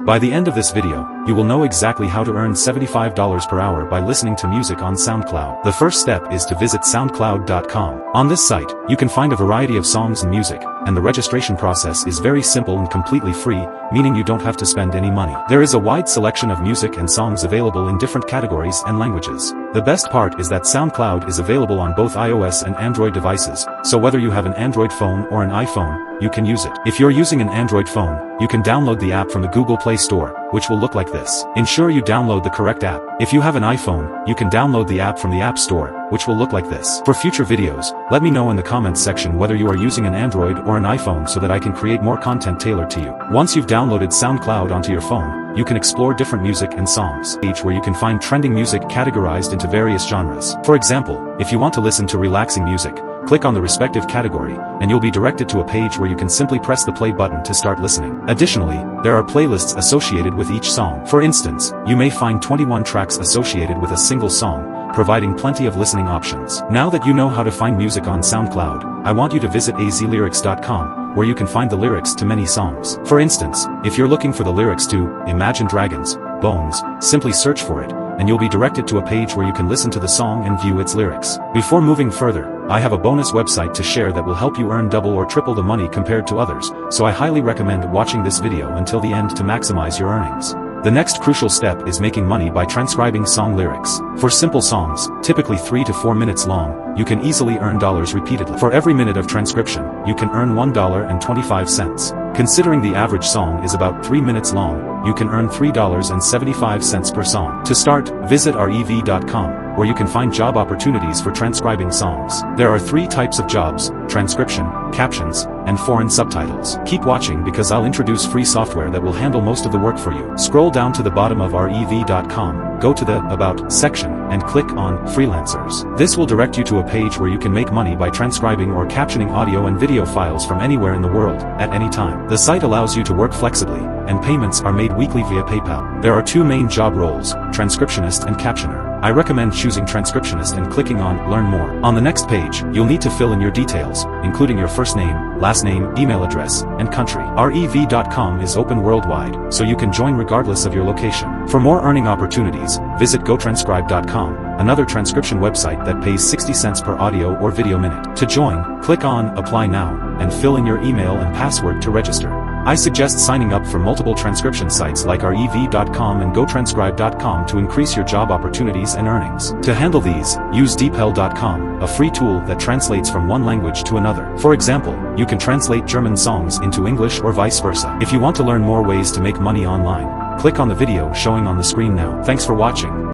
By the end of this video, you will know exactly how to earn $75 per hour by listening to music on SoundCloud. The first step is to visit soundcloud.com. On this site, you can find a variety of songs and music, and the registration process is very simple and completely free, meaning you don't have to spend any money. There is a wide selection of music and songs available in different categories and languages. The best part is that SoundCloud is available on both iOS and Android devices, so whether you have an Android phone or an iPhone, you can use it. If you're using an Android phone, you can download the app from the Google Play Store, which will look like this. Ensure you download the correct app. If you have an iPhone, you can download the app from the App Store, which will look like this. For future videos, let me know in the comments section whether you are using an Android or an iPhone so that I can create more content tailored to you. Once you've downloaded SoundCloud onto your phone, you can explore different music and songs. Page where you can find trending music categorized into various genres. For example, if you want to listen to relaxing music, click on the respective category, and you'll be directed to a page where you can simply press the play button to start listening. Additionally, there are playlists associated with each song. For instance, you may find 21 tracks associated with a single song, providing plenty of listening options. Now that you know how to find music on SoundCloud, I want you to visit azlyrics.com, where you can find the lyrics to many songs. For instance, if you're looking for the lyrics to Imagine Dragons, Bones, simply search for it, and you'll be directed to a page where you can listen to the song and view its lyrics. Before moving further, I have a bonus website to share that will help you earn double or triple the money compared to others, so I highly recommend watching this video until the end to maximize your earnings. The next crucial step is making money by transcribing song lyrics. For simple songs, typically 3 to 4 minutes long, you can easily earn dollars repeatedly. For every minute of transcription, you can earn $1.25. Considering the average song is about 3 minutes long, you can earn $3.75 per song. To start, visit rev.com, where you can find job opportunities for transcribing songs. There are 3 types of jobs: transcription, captions, and foreign subtitles. Keep watching because I'll introduce free software that will handle most of the work for you. Scroll down to the bottom of rev.com, go to the About section, and click on Freelancers. This will direct you to a page where you can make money by transcribing or captioning audio and video files from anywhere in the world, at any time. The site allows you to work flexibly, and payments are made weekly via PayPal. There are 2 main job roles, transcriptionist and captioner. I recommend choosing transcriptionist and clicking on Learn More. On the next page, you'll need to fill in your details, including your first name, last name, email address, and country. rev.com is open worldwide, so you can join regardless of your location. For more earning opportunities, visit gotranscribe.com, another transcription website that pays 60 cents per audio or video minute. To join, click on Apply Now, and fill in your email and password to register. I suggest signing up for multiple transcription sites like rev.com and gotranscribe.com to increase your job opportunities and earnings. To handle these, use deepl.com, a free tool that translates from one language to another. For example, you can translate German songs into English or vice versa. If you want to learn more ways to make money online, click on the video showing on the screen now. Thanks for watching.